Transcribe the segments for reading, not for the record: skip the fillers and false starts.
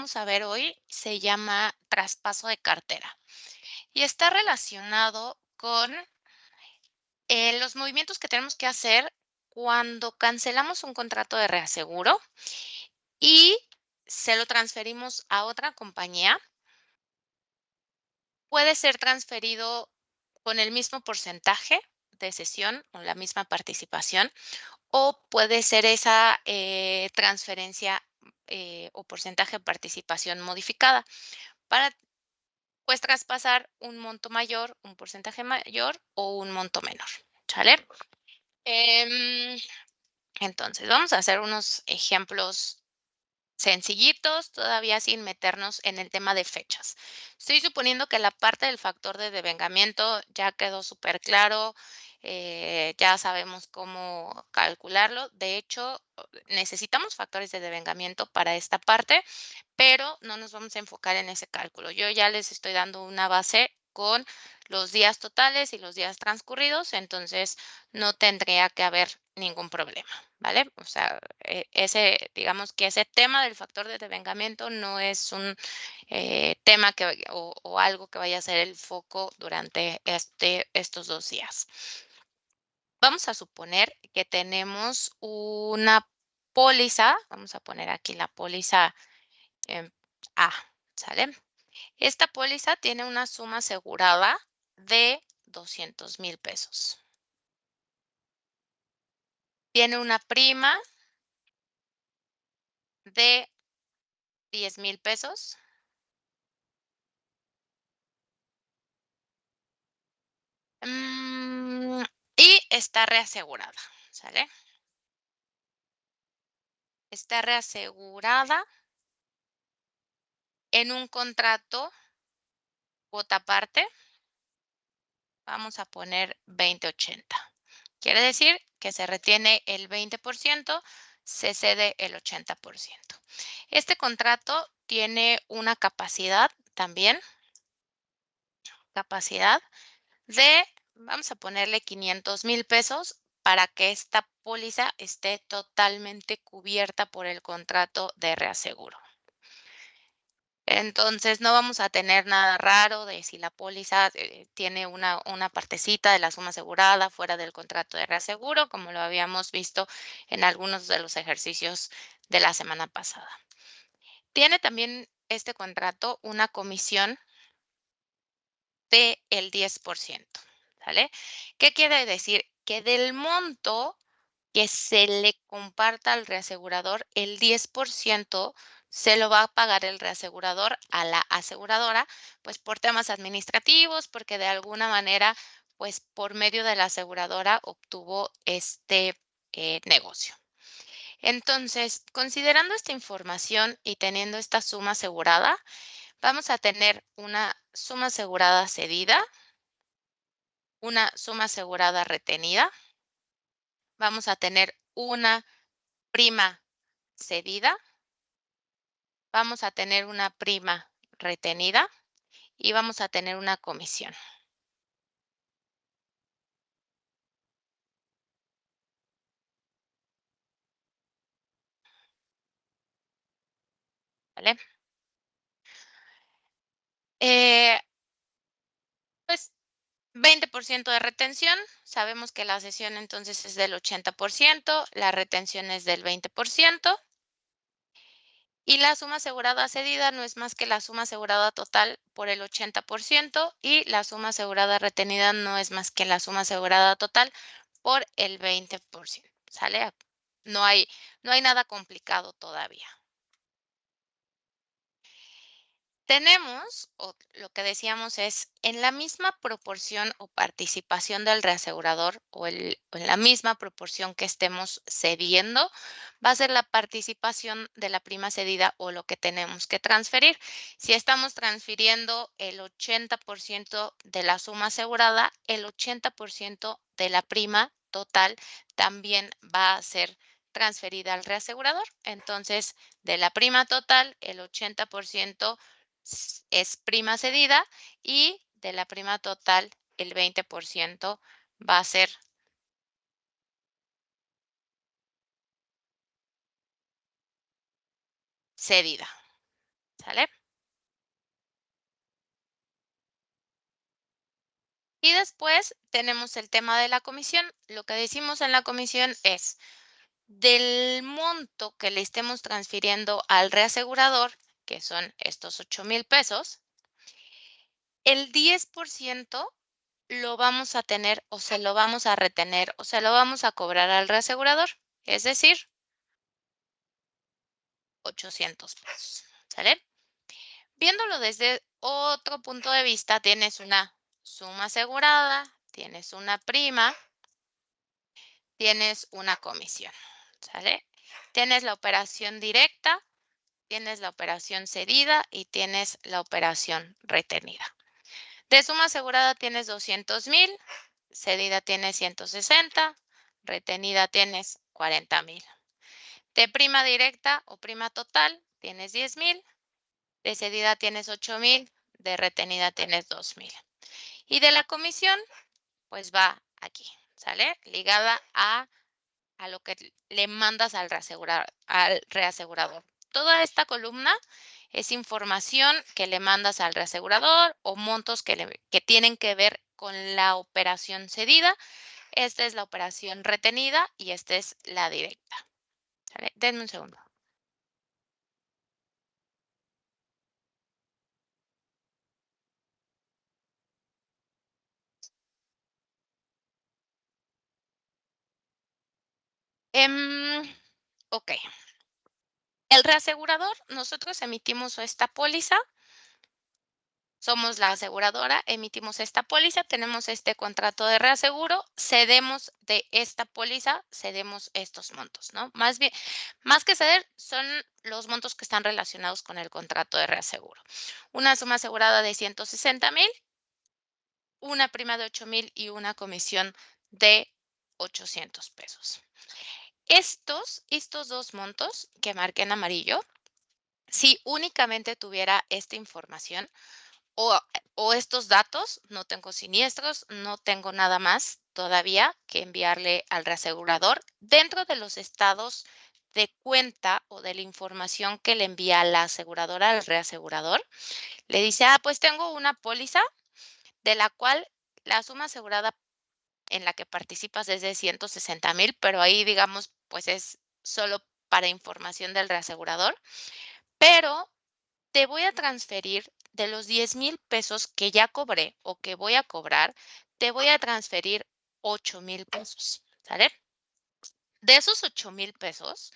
vamos a ver hoy se llama traspaso de cartera y está relacionado con los movimientos que tenemos que hacer cuando cancelamos un contrato de reaseguro y se lo transferimos a otra compañía. Puede ser transferido con el mismo porcentaje de cesión o la misma participación, o puede ser esa transferencia o porcentaje de participación modificada para pues traspasar un monto mayor, un porcentaje mayor o un monto menor, ¿sale? Em, entonces, vamos a hacer unos ejemplos sencillitos, todavía sin meternos en el tema de fechas. Estoy suponiendo que la parte del factor de devengamiento ya quedó súper claro, ya sabemos cómo calcularlo. De hecho, necesitamos factores de devengamiento para esta parte, pero no nos vamos a enfocar en ese cálculo. Yo ya les estoy dando una base con los días totales y los días transcurridos, entonces no tendría que haber ningún problema, ¿vale? O sea, digamos que ese tema del factor de devengamiento no es un tema o algo que vaya a ser el foco durante estos 2 días. Vamos a suponer que tenemos una póliza, vamos a poner aquí la póliza em, A, ¿sale? Esta póliza tiene una suma asegurada de 200,000 pesos. Tiene una prima de 10,000 pesos. mm, y está reasegurada, ¿sale? Está reasegurada en un contrato cuota parte. Vamos a poner 20/80. Quiere decir que se retiene el 20%, se cede el 80%. Este contrato tiene una capacidad de, vamos a ponerle 500,000 pesos para que esta póliza esté totalmente cubierta por el contrato de reaseguro. Entonces, no vamos a tener nada raro de si la póliza tiene una partecita de la suma asegurada fuera del contrato de reaseguro, como lo habíamos visto en algunos de los ejercicios de la semana pasada. Tiene también este contrato una comisión del 10%, ¿sale? ¿Qué quiere decir? Que del monto que se le comparta al reasegurador, el 10% se lo va a pagar el reasegurador a la aseguradora, pues por temas administrativos, porque de alguna manera, pues por medio de la aseguradora obtuvo este negocio. Entonces, considerando esta información y teniendo esta suma asegurada, vamos a tener una suma asegurada cedida, una suma asegurada retenida, vamos a tener una prima cedida, vamos a tener una prima retenida y vamos a tener una comisión, ¿vale? Eh, pues 20% de retención, sabemos que la cesión entonces es del 80%, la retención es del 20%. Y la suma asegurada cedida no es más que la suma asegurada total por el 80% y la suma asegurada retenida no es más que la suma asegurada total por el 20%. ¿Sale? No hay, no hay nada complicado todavía. Tenemos, o lo que decíamos es, en la misma proporción o participación del reasegurador o en la misma proporción que estemos cediendo, va a ser la participación de la prima cedida o lo que tenemos que transferir. Si estamos transfiriendo el 80% de la suma asegurada, el 80% de la prima total también va a ser transferida al reasegurador. Entonces, de la prima total, el 80% es prima cedida y de la prima total el 20% va a ser cedida, Y después tenemos el tema de la comisión. Lo que decimos en la comisión es, del monto que le estemos transfiriendo al reasegurador, que son estos 8,000 pesos, el 10% lo vamos a tener o se lo vamos a retener o se lo vamos a cobrar al reasegurador, es decir, 800 pesos, ¿sale? Viéndolo desde otro punto de vista, tienes una suma asegurada, tienes una prima, tienes una comisión, ¿sale? Tienes la operación directa, tienes la operación cedida y tienes la operación retenida. De suma asegurada tienes 200,000, cedida tienes 160, retenida tienes 40,000. De prima directa o prima total tienes 10,000, de cedida tienes 8,000, de retenida tienes 2,000. Y de la comisión, pues va aquí, ¿sale? Ligada a lo que le mandas al reasegurador. Toda esta columna es información que le mandas al reasegurador o montos que tienen que ver con la operación cedida. Esta es la operación retenida y esta es la directa. ¿Sale? Denme un segundo. Ok. El reasegurador, nosotros emitimos esta póliza, somos la aseguradora, emitimos esta póliza, tenemos este contrato de reaseguro, cedemos de esta póliza, cedemos estos montos, ¿no? Más bien, más que ceder, son los montos que están relacionados con el contrato de reaseguro. Una suma asegurada de 160,000, una prima de 8,000 y una comisión de 800 pesos. Estos dos montos que marqué en amarillo, si únicamente tuviera esta información, o, o estos datos, no tengo siniestros, no tengo nada más todavía que enviarle al reasegurador dentro de los estados de cuenta o de la información que le envía la aseguradora al reasegurador. Le dice, pues tengo una póliza de la cual la suma asegurada en la que participas es de 160,000, pero ahí digamos, pues es solo para información del reasegurador, pero te voy a transferir de los 10,000 pesos que ya cobré o que voy a cobrar, te voy a transferir 8,000 pesos, ¿sale? De esos 8,000 pesos,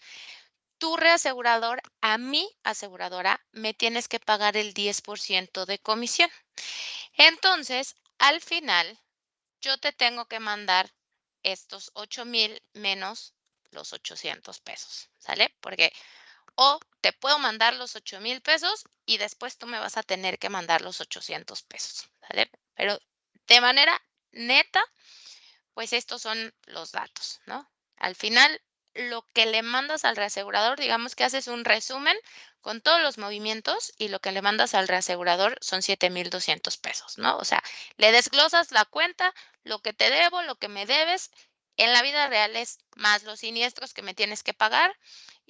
tu reasegurador, a mi aseguradora, me tienes que pagar el 10% de comisión. Entonces, al final, yo te tengo que mandar estos 8,000 menos los 800 pesos, ¿sale? Porque o te puedo mandar los 8,000 pesos y después tú me vas a tener que mandar los 800 pesos, ¿sale? Pero de manera neta, pues estos son los datos, ¿no? Al final, lo que le mandas al reasegurador, digamos que haces un resumen con todos los movimientos y lo que le mandas al reasegurador son 7,200 pesos, ¿no? O sea, le desglosas la cuenta, lo que te debo, lo que me debes. En la vida real es más los siniestros que me tienes que pagar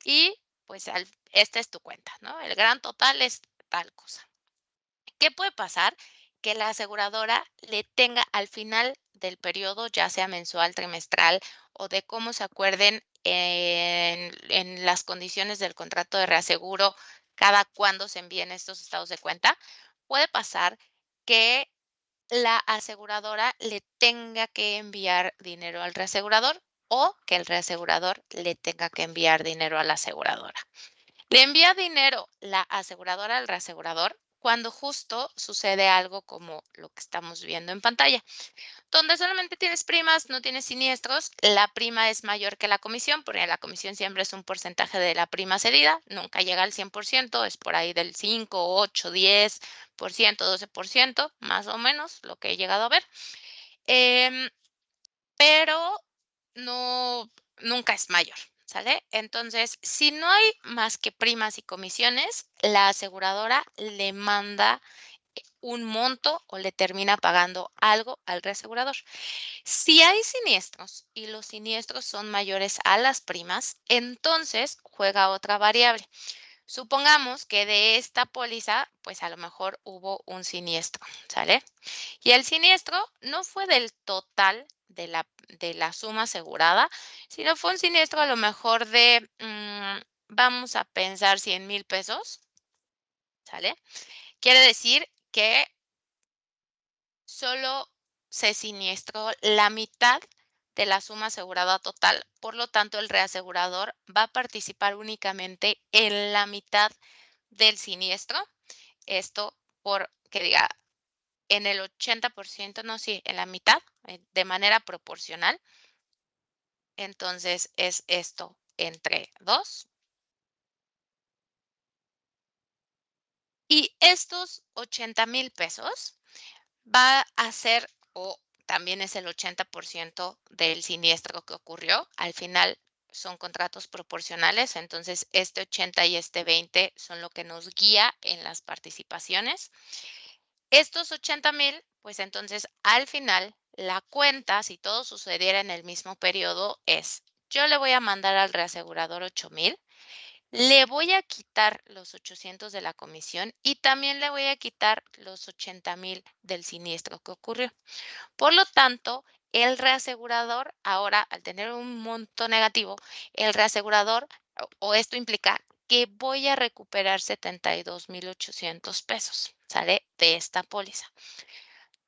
y pues esta es tu cuenta, ¿no? El gran total es tal cosa. ¿Qué puede pasar? Que la aseguradora le tenga al final del periodo, ya sea mensual, trimestral o de cómo se acuerden en las condiciones del contrato de reaseguro, cada cuándo se envíen estos estados de cuenta, puede pasar que la aseguradora le tenga que enviar dinero al reasegurador o que el reasegurador le tenga que enviar dinero a la aseguradora. Le envía dinero la aseguradora al reasegurador cuando justo sucede algo como lo que estamos viendo en pantalla, donde solamente tienes primas, no tienes siniestros, la prima es mayor que la comisión, porque la comisión siempre es un porcentaje de la prima cedida, nunca llega al 100%, es por ahí del 5, 8, 10%, 12%, más o menos lo que he llegado a ver. Pero no, nunca es mayor, ¿sale? Entonces, si no hay más que primas y comisiones, la aseguradora le manda un monto o le termina pagando algo al reasegurador. Si hay siniestros y los siniestros son mayores a las primas, entonces juega otra variable. Supongamos que de esta póliza, pues a lo mejor hubo un siniestro, ¿sale? Y el siniestro no fue del total de la suma asegurada, sino fue un siniestro a lo mejor de, vamos a pensar 100,000 pesos, ¿sale? Quiere decir que solo se siniestró la mitad de la suma asegurada total, por lo tanto, el reasegurador va a participar únicamente en la mitad del siniestro. Esto por que diga, en el 80%, no, sí, en la mitad, de manera proporcional. Entonces, es esto entre 2. Y estos 80,000 pesos va a ser, o también es el 80% del siniestro que ocurrió. Al final son contratos proporcionales, entonces este 80 y este 20 son lo que nos guía en las participaciones. Estos 80,000, pues entonces al final la cuenta, si todo sucediera en el mismo periodo, es: yo le voy a mandar al reasegurador 8,000, le voy a quitar los 800 de la comisión y también le voy a quitar los 80,000 del siniestro que ocurrió. Por lo tanto, el reasegurador ahora, al tener un monto negativo, el reasegurador, o esto implica que voy a recuperar 72,800 pesos, ¿sale? De esta póliza.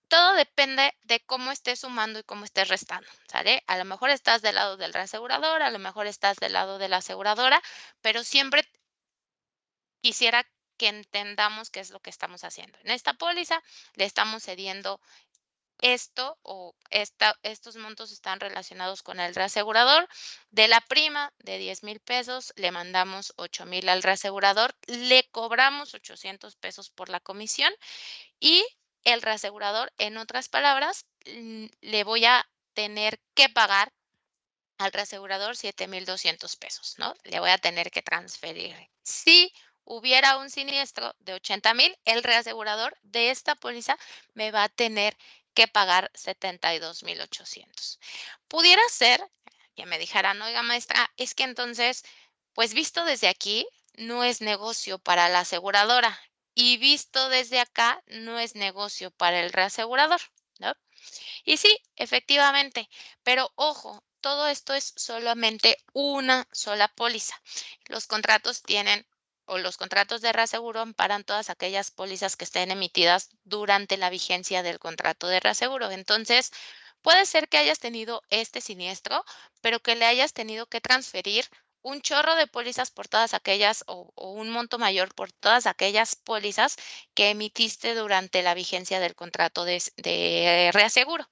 Todo depende de cómo estés sumando y cómo estés restando, ¿sale? A lo mejor estás del lado del reasegurador, a lo mejor estás del lado de la aseguradora, pero siempre quisiera que entendamos qué es lo que estamos haciendo. En esta póliza le estamos cediendo esto, o estos montos están relacionados con el reasegurador. De la prima de 10,000 pesos, le mandamos 8,000 al reasegurador, le cobramos 800 pesos por la comisión y el reasegurador, en otras palabras, le voy a tener que pagar al reasegurador 7,200 pesos, ¿no? Le voy a tener que transferir. Si hubiera un siniestro de 80,000, el reasegurador de esta póliza me va a tener que pagar 72,800. Pudiera ser que me dijeran: oiga, maestra, es que entonces, pues visto desde aquí, no es negocio para la aseguradora y visto desde acá, no es negocio para el reasegurador, ¿no? Y sí, efectivamente, pero ojo, todo esto es solamente una sola póliza. Los contratos tienen, o los contratos de reaseguro amparan todas aquellas pólizas que estén emitidas durante la vigencia del contrato de reaseguro. Entonces, puede ser que hayas tenido este siniestro, pero que le hayas tenido que transferir un chorro de pólizas por todas aquellas, o un monto mayor por todas aquellas pólizas que emitiste durante la vigencia del contrato de reaseguro.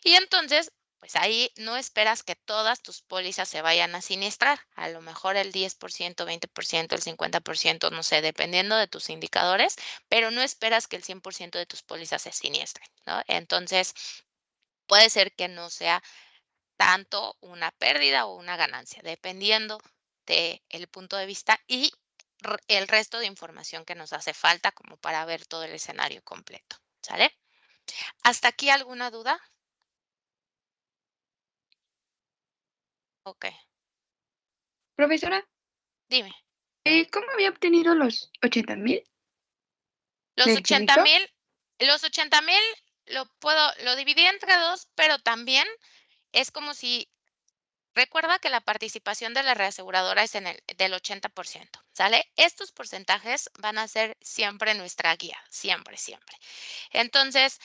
Y entonces, pues ahí no esperas que todas tus pólizas se vayan a siniestrar. A lo mejor el 10%, 20%, el 50%, no sé, dependiendo de tus indicadores, pero no esperas que el 100% de tus pólizas se siniestren, ¿no? Entonces, puede ser que no sea tanto una pérdida o una ganancia, dependiendo del punto de vista y el resto de información que nos hace falta como para ver todo el escenario completo, ¿sale? ¿Hasta aquí alguna duda? Ok, Profesora, dime. ¿cómo había obtenido los 80,000 Los del 80 crédito? mil, los 80,000 lo dividí entre 2, pero también es como si, recuerda que la participación de la reaseguradora es en el del 80%, ¿sale? Estos porcentajes van a ser siempre nuestra guía, siempre, siempre. Entonces,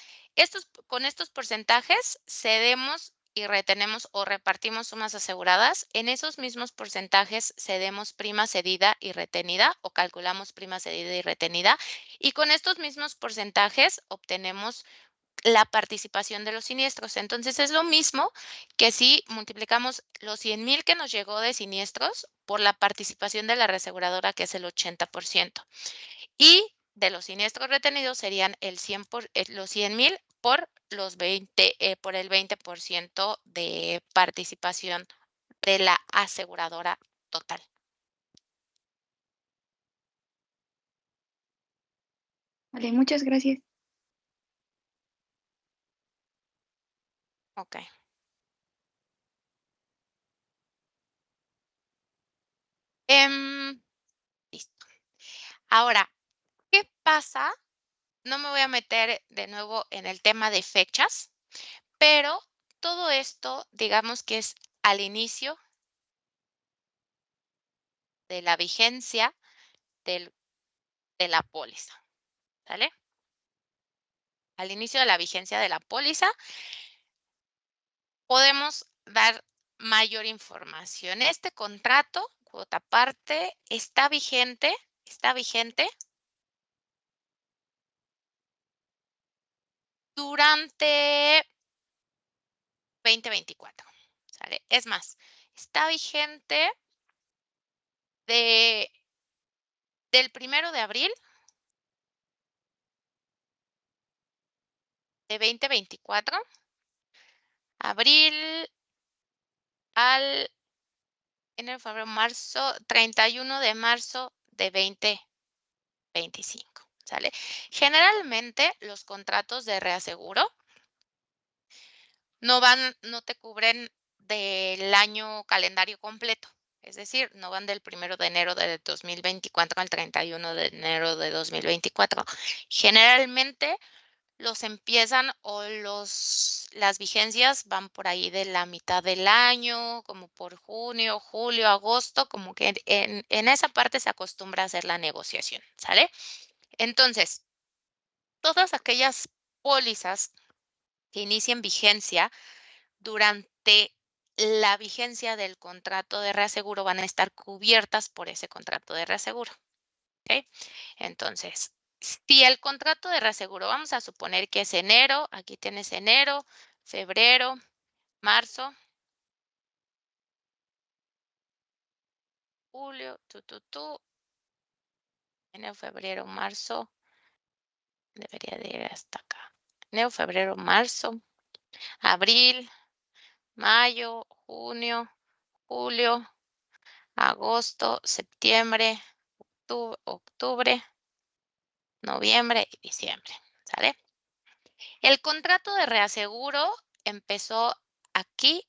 con estos porcentajes cedemos y retenemos o repartimos sumas aseguradas. En esos mismos porcentajes cedemos prima cedida y retenida, o calculamos prima cedida y retenida. Y con estos mismos porcentajes obtenemos la participación de los siniestros. Entonces, es lo mismo que si multiplicamos los 100,000 que nos llegó de siniestros por la participación de la reaseguradora, que es el 80%. Y de los siniestros retenidos serían los 100,000 por los 20, por el 20% de participación de la aseguradora total. Vale, muchas gracias. Okey. Em, Listo. Ahora, ¿qué pasa? No me voy a meter de nuevo en el tema de fechas, pero todo esto, digamos que es al inicio de la vigencia del de la póliza, ¿sale? Al inicio de la vigencia de la póliza, podemos dar mayor información. Este contrato, cuota parte, está vigente durante 2024, ¿sale? Es más, está vigente de del 1 de abril de 2024, abril al enero, febrero, marzo, 31 de marzo de 2025, ¿sale? Generalmente, los contratos de reaseguro no te cubren del año calendario completo, es decir, no van del 1 de enero de 2024 al 31 de enero de 2024. Generalmente, los empiezan o las vigencias van por ahí de la mitad del año, como por junio, julio, agosto, como que en esa parte se acostumbra a hacer la negociación, ¿sale? Entonces, todas aquellas pólizas que inicien vigencia durante la vigencia del contrato de reaseguro van a estar cubiertas por ese contrato de reaseguro, ¿ok? Entonces, si el contrato de reaseguro, vamos a suponer que es enero, aquí tienes enero, febrero, marzo, julio, enero, febrero, marzo, debería de ir hasta acá. Enero, febrero, marzo, abril, mayo, junio, julio, agosto, septiembre, octubre, noviembre y diciembre, ¿sale? El contrato de reaseguro empezó aquí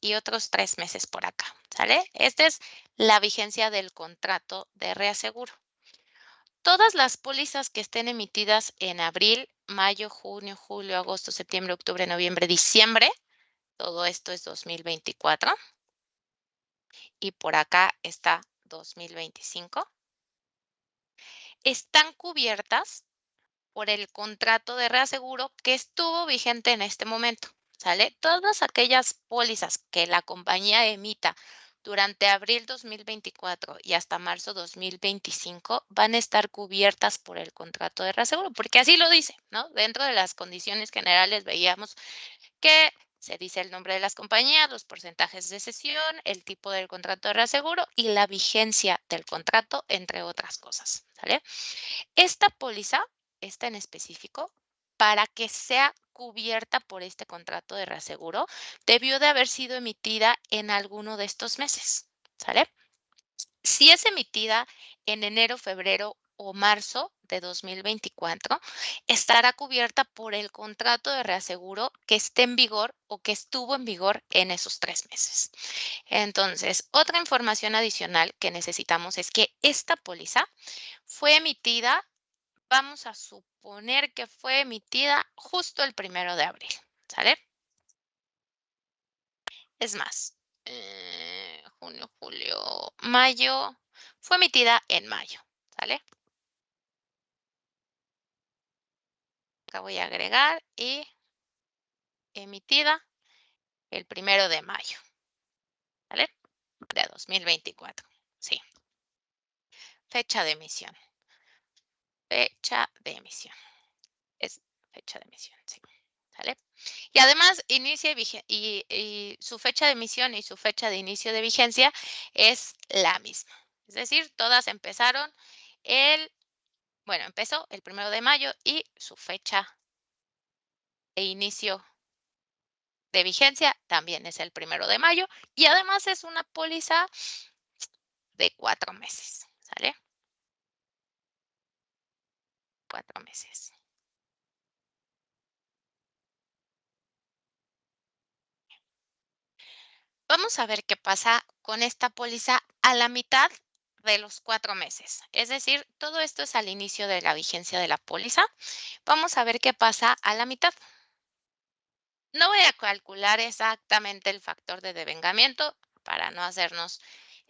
y otros 3 meses por acá, ¿sale? Esta es la vigencia del contrato de reaseguro. Todas las pólizas que estén emitidas en abril, mayo, junio, julio, agosto, septiembre, octubre, noviembre, diciembre, todo esto es 2024 y por acá está 2025, están cubiertas por el contrato de reaseguro que estuvo vigente en este momento, ¿sale? Todas aquellas pólizas que la compañía emita durante abril 2024 y hasta marzo 2025 van a estar cubiertas por el contrato de reaseguro, porque así lo dice, ¿no? Dentro de las condiciones generales veíamos que se dice el nombre de las compañías, los porcentajes de cesión, el tipo del contrato de reaseguro y la vigencia del contrato, entre otras cosas, ¿sale? Esta póliza, esta en específico, para que sea cubierta por este contrato de reaseguro, debió de haber sido emitida en alguno de estos meses, ¿sale? Si es emitida en enero, febrero o marzo de 2024, estará cubierta por el contrato de reaseguro que esté en vigor o que estuvo en vigor en esos 3 meses. Entonces, otra información adicional que necesitamos es que esta póliza fue emitida. Vamos a suponer que fue emitida justo el 1 de abril, ¿sale? Es más, junio, julio, mayo, fue emitida en mayo, ¿sale? Acá voy a agregar y emitida el 1 de mayo, ¿sale? De 2024, sí. Fecha de emisión, fecha de emisión, es fecha de emisión, sí, ¿sale? Y además inicia y su fecha de emisión y su fecha de inicio de vigencia es la misma. Es decir, todas empezaron empezó el 1 de mayo y su fecha de inicio de vigencia también es el 1 de mayo. Y además es una póliza de 4 meses, ¿sale? 4 meses. Vamos a ver qué pasa con esta póliza a la mitad de los 4 meses. Es decir, todo esto es al inicio de la vigencia de la póliza. Vamos a ver qué pasa a la mitad. No voy a calcular exactamente el factor de devengamiento para no hacernos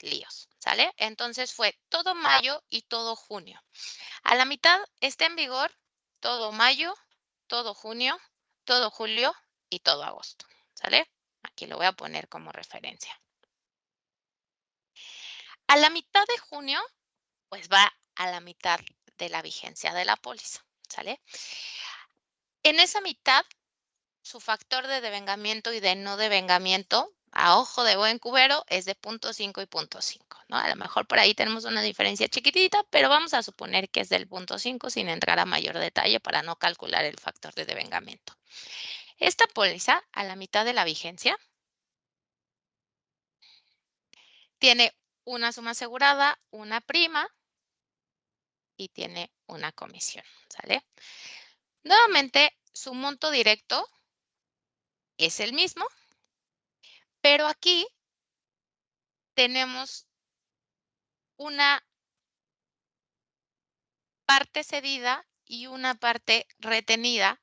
líos, ¿sale? Entonces fue todo mayo y todo junio. A la mitad está en vigor todo mayo, todo junio, todo julio y todo agosto, ¿sale? Aquí lo voy a poner como referencia. A la mitad de junio, pues va a la mitad de la vigencia de la póliza, ¿sale? En esa mitad, su factor de devengamiento y de no devengamiento, a ojo de buen cubero, es de 0.5 y 0.5, ¿no? A lo mejor por ahí tenemos una diferencia chiquitita, pero vamos a suponer que es del 0.5 sin entrar a mayor detalle para no calcular el factor de devengamiento. Esta póliza, a la mitad de la vigencia, tiene una suma asegurada, una prima y tiene una comisión, ¿sale? Nuevamente, su monto directo es el mismo, pero aquí tenemos una parte cedida y una parte retenida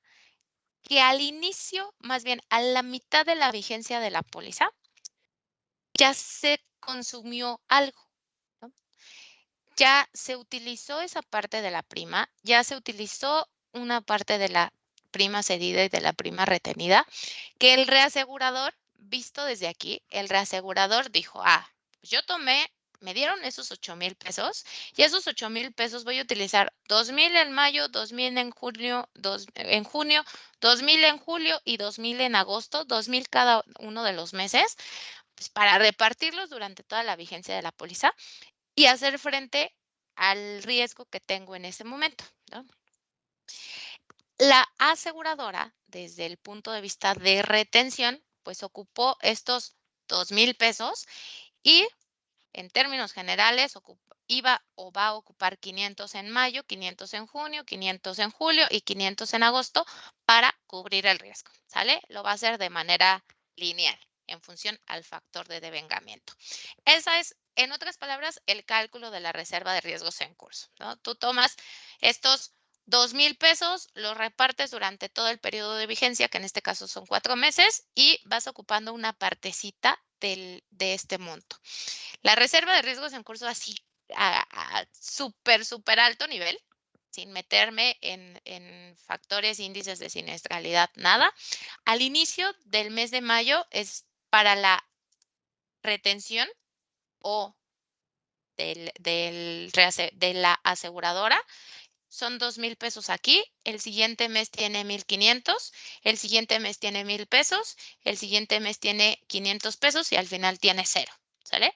que al inicio, más bien a la mitad de la vigencia de la póliza, ya se consumió algo, ¿no? Ya se utilizó esa parte de la prima, ya se utilizó una parte de la prima cedida y de la prima retenida, que el reasegurador, visto desde aquí, el reasegurador dijo, pues yo tomé, me dieron esos 8,000 pesos y esos 8,000 pesos voy a utilizar 2,000 en mayo, 2,000 en junio, en junio, 2,000 en julio y 2,000 en agosto, 2,000 cada uno de los meses, pues para repartirlos durante toda la vigencia de la póliza y hacer frente al riesgo que tengo en ese momento, ¿no? La aseguradora, desde el punto de vista de retención, pues ocupó estos 2,000 pesos y en términos generales iba o va a ocupar 500 en mayo, 500 en junio, 500 en julio y 500 en agosto para cubrir el riesgo, ¿sale? Lo va a hacer de manera lineal en función al factor de devengamiento. Esa es, en otras palabras, el cálculo de la reserva de riesgos en curso, ¿no? Tú tomas estos 2,000 pesos, los repartes durante todo el periodo de vigencia, que en este caso son 4 meses, y vas ocupando una partecita de este monto. La reserva de riesgos en curso así a súper, súper alto nivel, sin meterme en factores, índices de siniestralidad, nada. Al inicio del mes de mayo es para la retención o de la aseguradora. Son 2,000 pesos aquí, el siguiente mes tiene 1,500, el siguiente mes tiene 1,000 pesos, el siguiente mes tiene 500 pesos y al final tiene cero, ¿sale?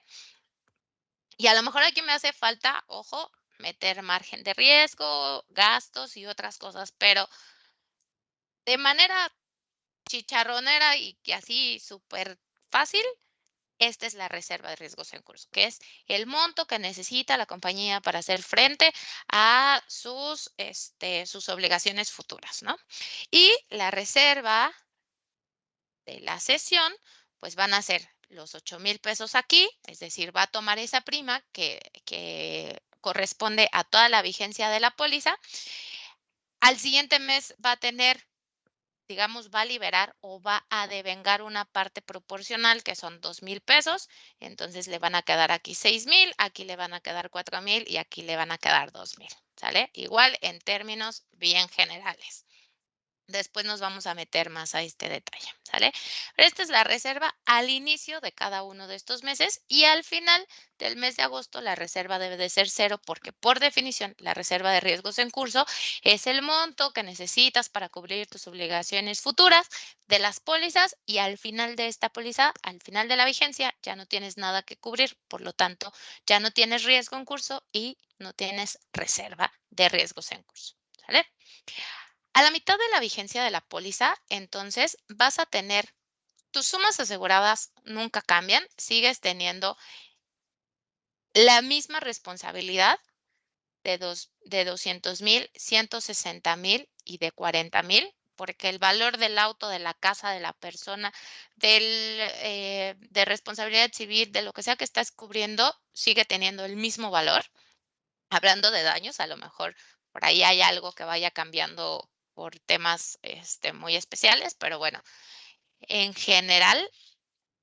Y a lo mejor aquí me hace falta, ojo, meter margen de riesgo, gastos y otras cosas, pero de manera chicharronera y que así súper fácil, esta es la reserva de riesgos en curso, que es el monto que necesita la compañía para hacer frente a sus obligaciones futuras, ¿no? Y la reserva de la cesión, pues van a ser los 8,000 pesos aquí, es decir, va a tomar esa prima que corresponde a toda la vigencia de la póliza. Al siguiente mes va a tener, digamos, va a liberar o va a devengar una parte proporcional que son 2,000 pesos. Entonces le van a quedar aquí 6,000, aquí le van a quedar 4,000 y aquí le van a quedar 2,000. ¿Sale? Igual en términos bien generales. Después nos vamos a meter más a este detalle, ¿sale? Pero esta es la reserva al inicio de cada uno de estos meses y al final del mes de agosto la reserva debe de ser cero porque por definición la reserva de riesgos en curso es el monto que necesitas para cubrir tus obligaciones futuras de las pólizas y al final de esta póliza, al final de la vigencia, ya no tienes nada que cubrir, por lo tanto, ya no tienes riesgo en curso y no tienes reserva de riesgos en curso, ¿sale? A la mitad de la vigencia de la póliza, entonces vas a tener tus sumas aseguradas nunca cambian, sigues teniendo la misma responsabilidad de 200,000, 160,000 y de 40,000. porque el valor del auto, de la casa, de la persona, de responsabilidad civil, de lo que sea que estás cubriendo, sigue teniendo el mismo valor. Hablando de daños, a lo mejor por ahí hay algo que vaya cambiando por temas, muy especiales, pero bueno, en general,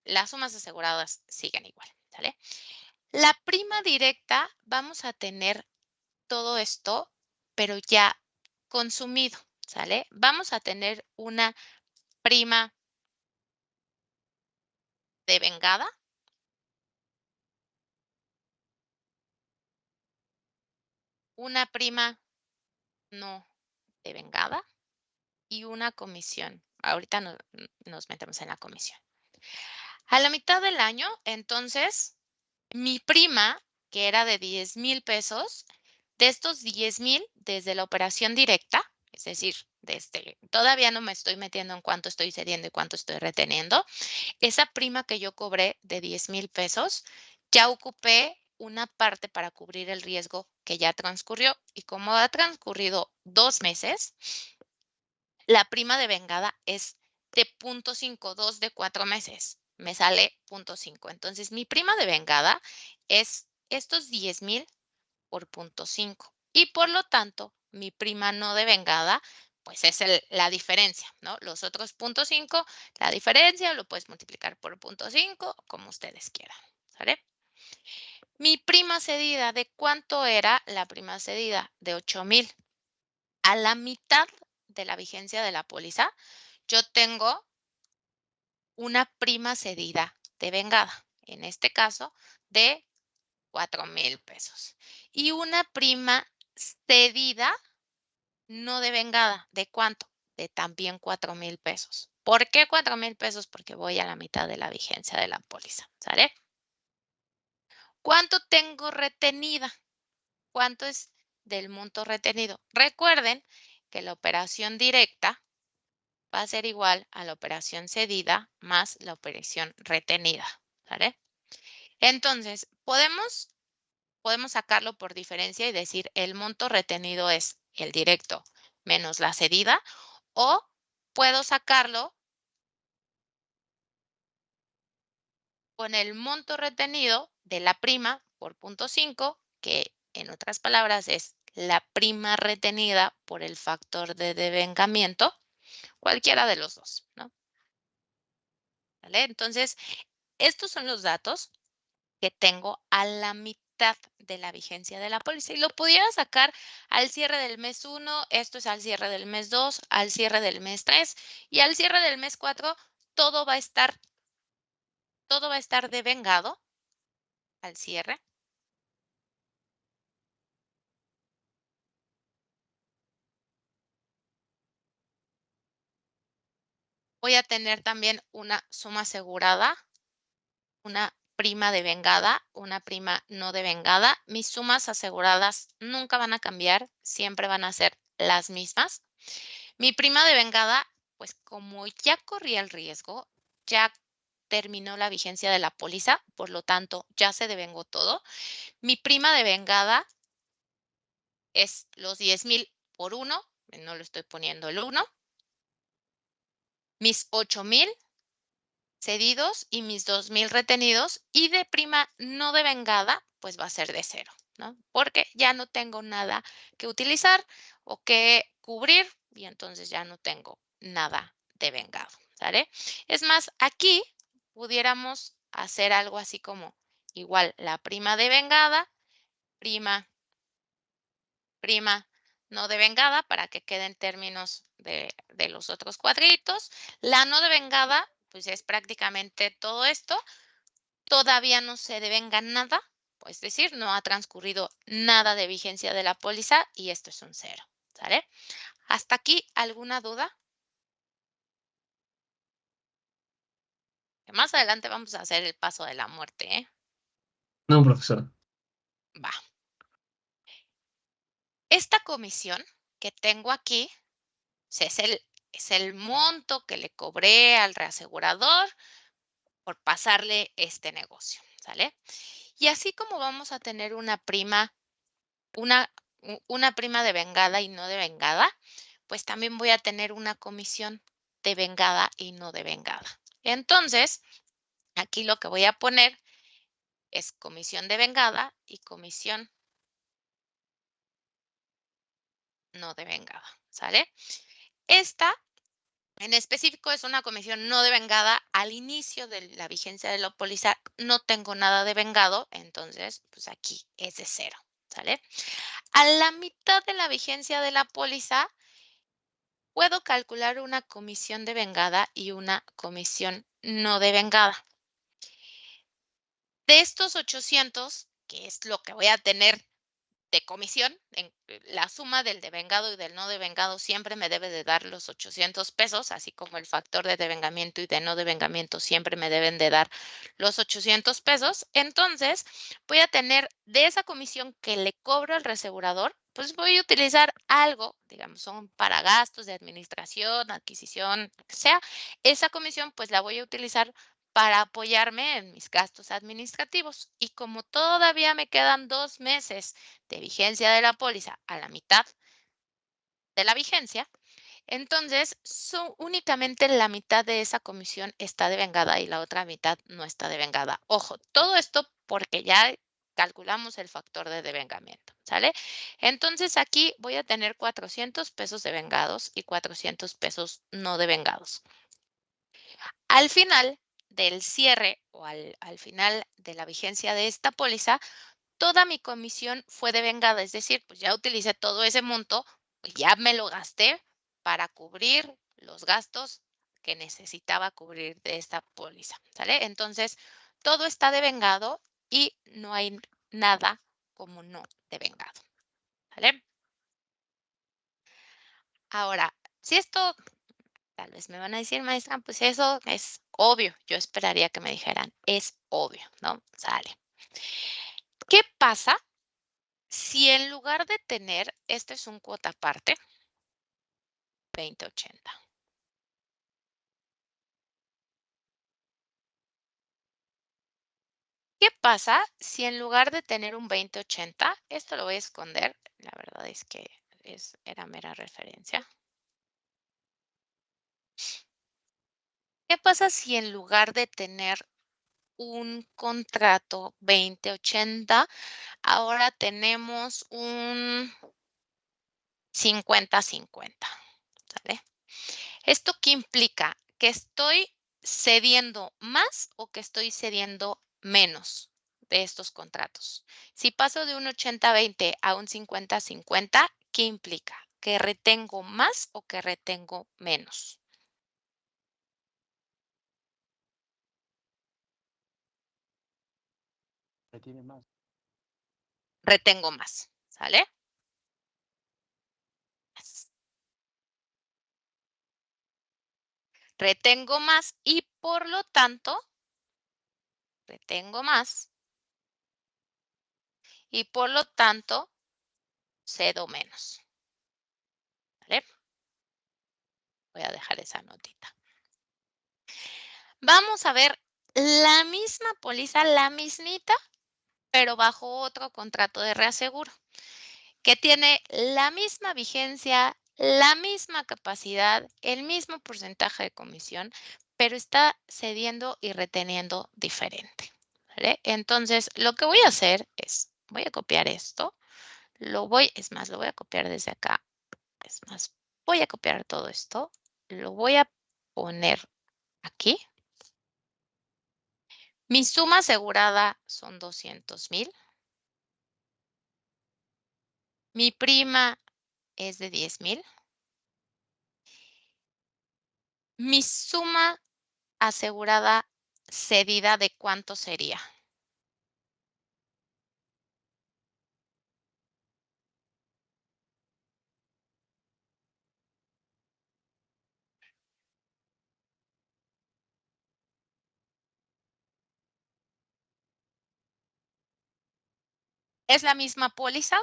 las sumas aseguradas siguen igual, ¿sale? La prima directa, vamos a tener todo esto, pero ya consumido, ¿sale? Vamos a tener una prima devengada, una prima no devengada y una comisión. Ahorita nos metemos en la comisión. A la mitad del año, entonces, mi prima, que era de 10,000 pesos, de estos 10,000 desde la operación directa, es decir, desde todavía no me estoy metiendo en cuánto estoy cediendo y cuánto estoy reteniendo, esa prima que yo cobré de 10,000 pesos, ya ocupé una parte para cubrir el riesgo que ya transcurrió. Y como ha transcurrido 2 meses, la prima de vengada es de 0,5, 2 de 4 meses. Me sale 0,5. Entonces, mi prima de vengada es estos 10,000 por 0,5. Y por lo tanto, mi prima no devengada, pues es la diferencia, ¿no? Los otros 0,5, la diferencia lo puedes multiplicar por 0,5, como ustedes quieran, ¿sale? Mi prima cedida, ¿de cuánto era la prima cedida? De 8,000. A la mitad de la vigencia de la póliza, yo tengo una prima cedida de vengada, en este caso, de 4,000 pesos. Y una prima cedida no devengada, ¿de cuánto? De también 4,000 pesos. ¿Por qué 4,000 pesos? Porque voy a la mitad de la vigencia de la póliza, ¿sale? ¿Cuánto tengo retenida? ¿Cuánto es del monto retenido? Recuerden que la operación directa va a ser igual a la operación cedida más la operación retenida, ¿sale? Entonces, podemos sacarlo por diferencia y decir el monto retenido es el directo menos la cedida, o puedo sacarlo con el monto retenido de la prima por 0,5, que en otras palabras es la prima retenida por el factor de devengamiento, cualquiera de los dos, ¿no? ¿Vale? Entonces, estos son los datos que tengo a la mitad de la vigencia de la póliza y lo pudiera sacar al cierre del mes 1, esto es al cierre del mes 2, al cierre del mes 3 y al cierre del mes 4, todo va a estar devengado al cierre. Voy a tener también una suma asegurada, una prima devengada, una prima no devengada. Mis sumas aseguradas nunca van a cambiar, siempre van a ser las mismas. Mi prima devengada, pues como ya corría el riesgo, ya terminó la vigencia de la póliza, por lo tanto, ya se devengó todo. Mi prima devengada es los 10,000 por 1, no le estoy poniendo el 1, mis 8,000 cedidos y mis 2,000 retenidos, y de prima no devengada, pues va a ser de 0, ¿no? Porque ya no tengo nada que utilizar o que cubrir y entonces ya no tengo nada devengado, ¿sale? Es más, aquí pudiéramos hacer algo así como igual la prima devengada, prima, prima no devengada para que queden términos de los otros cuadritos. La no devengada, pues es prácticamente todo esto. Todavía no se devenga nada, es decir, no ha transcurrido nada de vigencia de la póliza y esto es un 0, ¿sale? ¿Hasta aquí alguna duda? Que más adelante vamos a hacer el paso de la muerte, ¿eh? No, profesora. Va. Esta comisión que tengo aquí, es el monto que le cobré al reasegurador por pasarle este negocio, ¿sale? Y así como vamos a tener una prima, una prima devengada y no devengada, pues también voy a tener una comisión de vengada y no de vengada. Entonces, aquí lo que voy a poner es comisión de vengada y comisión no de vengada, ¿sale? Esta en específico es una comisión no devengada al inicio de la vigencia de la póliza. No tengo nada devengado, entonces pues aquí es de 0, ¿sale? A la mitad de la vigencia de la póliza puedo calcular una comisión devengada y una comisión no devengada. De estos 800, que es lo que voy a tener de comisión, la suma del devengado y del no devengado siempre me debe de dar los 800 pesos, así como el factor de devengamiento y de no devengamiento siempre me deben de dar los 800 pesos. Entonces, voy a tener de esa comisión que le cobro al reasegurador, pues voy a utilizar algo, digamos, son para gastos de administración, adquisición, lo que sea. Esa comisión, pues la voy a utilizar para apoyarme en mis gastos administrativos. Y como todavía me quedan 2 meses de vigencia de la póliza a la mitad de la vigencia, entonces únicamente la mitad de esa comisión está devengada y la otra mitad no está devengada. Ojo, todo esto porque ya calculamos el factor de devengamiento, ¿sale? Entonces aquí voy a tener 400 pesos devengados y 400 pesos no devengados. Al final del cierre o al final de la vigencia de esta póliza, toda mi comisión fue devengada, es decir, pues ya utilicé todo ese monto, pues ya me lo gasté para cubrir los gastos que necesitaba cubrir de esta póliza, ¿sale? Entonces, todo está devengado y no hay nada como no devengado, ¿sale? Ahora, si esto, tal vez me van a decir, maestra, pues eso es obvio. Yo esperaría que me dijeran, es obvio, ¿no? Sale. ¿Qué pasa si en lugar de tener, este es un cuota aparte, 2080? ¿Qué pasa si en lugar de tener un 2080, esto lo voy a esconder, la verdad es que era mera referencia. ¿Qué pasa si en lugar de tener un contrato 2080, ahora tenemos un 50-50, ¿sale? ¿Esto qué implica? ¿Que estoy cediendo más o que estoy cediendo menos de estos contratos? Si paso de un 80-20 a un 50-50, ¿qué implica? ¿Que retengo más o que retengo menos? Retiene más. Retengo más, ¿sale? Retengo más y por lo tanto, retengo más y por lo tanto, cedo menos, ¿vale? Voy a dejar esa notita. Vamos a ver la misma póliza, la mismita, pero bajo otro contrato de reaseguro, que tiene la misma vigencia, la misma capacidad, el mismo porcentaje de comisión, pero está cediendo y reteniendo diferente, ¿vale? Entonces, lo que voy a hacer es, voy a copiar esto, lo voy a copiar desde acá, es más, voy a copiar todo esto, lo voy a poner aquí. Mi suma asegurada son 200,000. Mi prima es de 10,000. Mi suma asegurada cedida, ¿de cuánto sería? Es la misma póliza,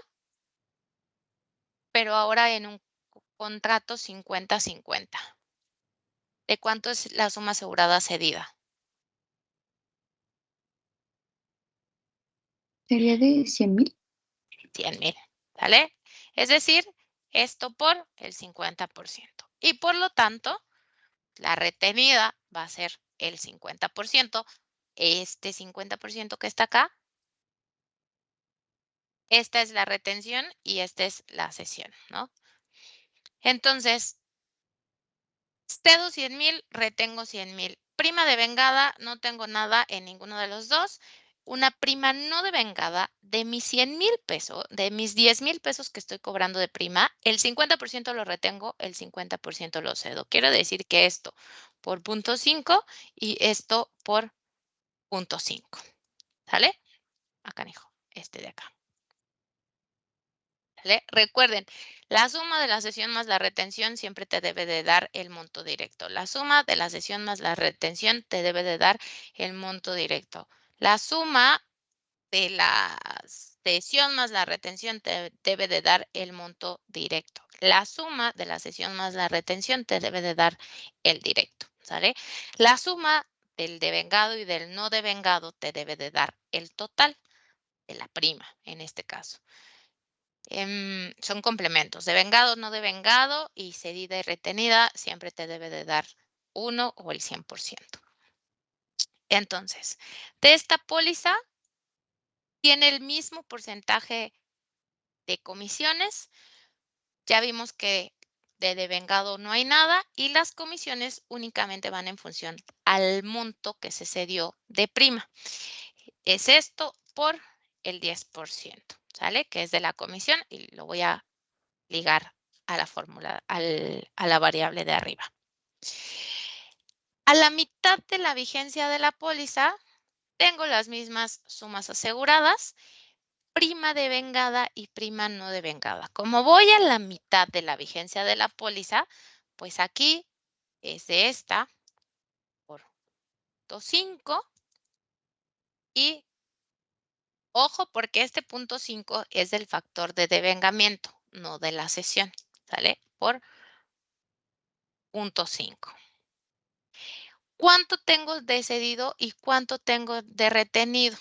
pero ahora en un contrato 50-50. ¿De cuánto es la suma asegurada cedida? ¿Sería de 100,000? 100,000, ¿sale? Es decir, esto por el 50%. Y por lo tanto, la retenida va a ser el 50%. Este 50% que está acá, esta es la retención y esta es la cesión, ¿no? Entonces, cedo 100,000, retengo 100,000. Prima de vengada, no tengo nada en ninguno de los dos. Una prima no devengada de mis 100,000 pesos, de mis 10,000 pesos que estoy cobrando de prima, el 50% lo retengo, el 50% lo cedo. Quiero decir que esto por 0.5 y esto por 0.5. ¿Sale? Acá, hijo, este de acá. ¿Sale? Recuerden, la suma de la cesión más la retención siempre te debe de dar el monto directo. La suma de la cesión más la retención te debe de dar el monto directo. La suma de la cesión más la retención te debe de dar el monto directo. La suma de la cesión más la retención te debe de dar el directo, ¿sale? La suma del devengado y del no devengado te debe de dar el total de la prima, en este caso. Son complementos. Devengado, no devengado y cedida y retenida siempre te debe de dar 1 o el 100%. Entonces, de esta póliza tiene el mismo porcentaje de comisiones. Ya vimos que de devengado no hay nada y las comisiones únicamente van en función al monto que se cedió de prima. Es esto por el 10%, ¿sale? Que es de la comisión y lo voy a ligar a la fórmula, a la variable de arriba. A la mitad de la vigencia de la póliza, tengo las mismas sumas aseguradas, prima devengada y prima no devengada. Como voy a la mitad de la vigencia de la póliza, pues aquí es de esta por 0.5 y ojo porque este 0.5 es del factor de devengamiento, no de la cesión, ¿sale? Por 0.5. ¿Cuánto tengo de cedido y cuánto tengo de retenido?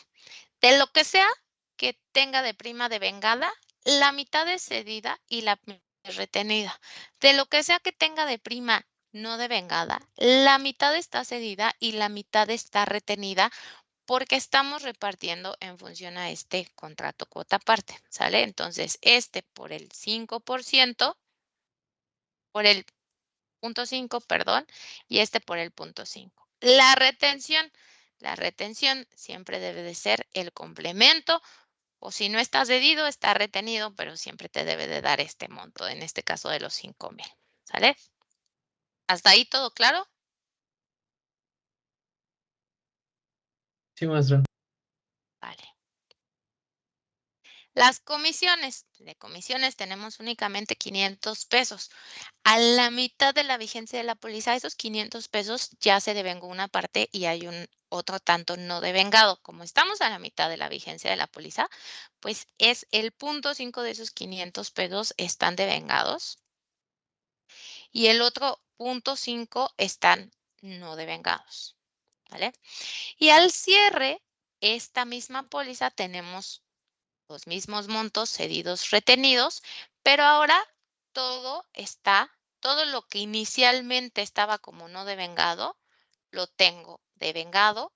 De lo que sea que tenga de prima devengada, la mitad es cedida y la mitad es retenida. De lo que sea que tenga de prima no devengada, la mitad está cedida y la mitad está retenida porque estamos repartiendo en función a este contrato cuota parte, ¿sale? Entonces, este por el 5%, por el 0.5, perdón, y este por el 0.5. La retención siempre debe de ser el complemento o si no está cedido, está retenido, pero siempre te debe de dar este monto, en este caso de los 5,000, ¿sale? ¿Hasta ahí todo claro? Sí, maestra. Vale. Las comisiones. De comisiones tenemos únicamente 500 pesos. A la mitad de la vigencia de la póliza, esos 500 pesos ya se devengó una parte y hay un otro tanto no devengado. Como estamos a la mitad de la vigencia de la póliza, pues es el 0.5 de esos 500 pesos están devengados y el otro 0.5 están no devengados, ¿vale? Y al cierre, esta misma póliza tenemos los mismos montos cedidos retenidos, pero ahora todo lo que inicialmente estaba como no devengado, lo tengo devengado.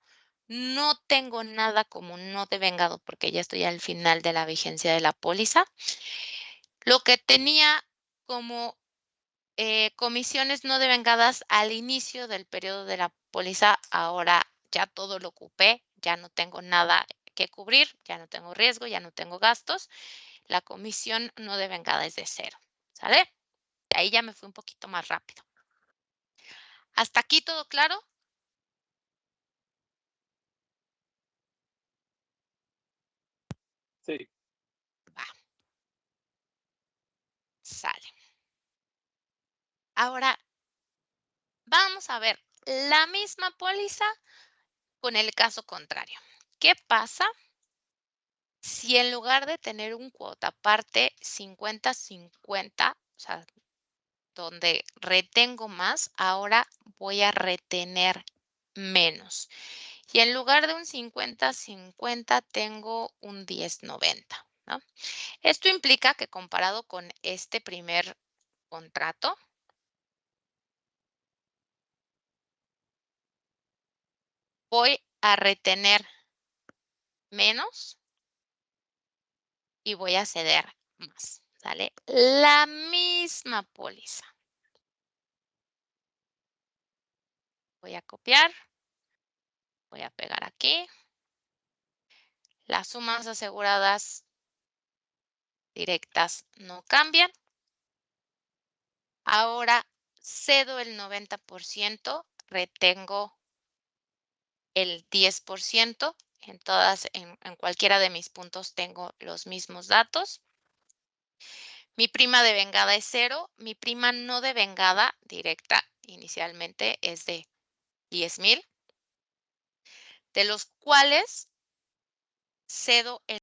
No tengo nada como no devengado porque ya estoy al final de la vigencia de la póliza. Lo que tenía como comisiones no devengadas al inicio del periodo de la póliza, ahora ya todo lo ocupé, ya no tengo nada que cubrir, ya no tengo riesgo, ya no tengo gastos. La comisión no devengada es de 0, ¿sale? De ahí ya me fui un poquito más rápido. ¿Hasta aquí todo claro? Sí. Va. Sale. Ahora, vamos a ver la misma póliza con el caso contrario. ¿Qué pasa si en lugar de tener un cuota parte 50-50, o sea, donde retengo más, ahora voy a retener menos? Y en lugar de un 50-50, tengo un 10-90. ¿no? Esto implica que comparado con este primer contrato, voy a retener menos y voy a ceder más, ¿sale? La misma póliza. Voy a copiar, voy a pegar aquí. Las sumas aseguradas directas no cambian. Ahora cedo el 90%, retengo el 10%. En cualquiera de mis puntos tengo los mismos datos. Mi prima de vengada es 0. Mi prima no de vengada directa inicialmente es de 10,000, de los cuales cedo el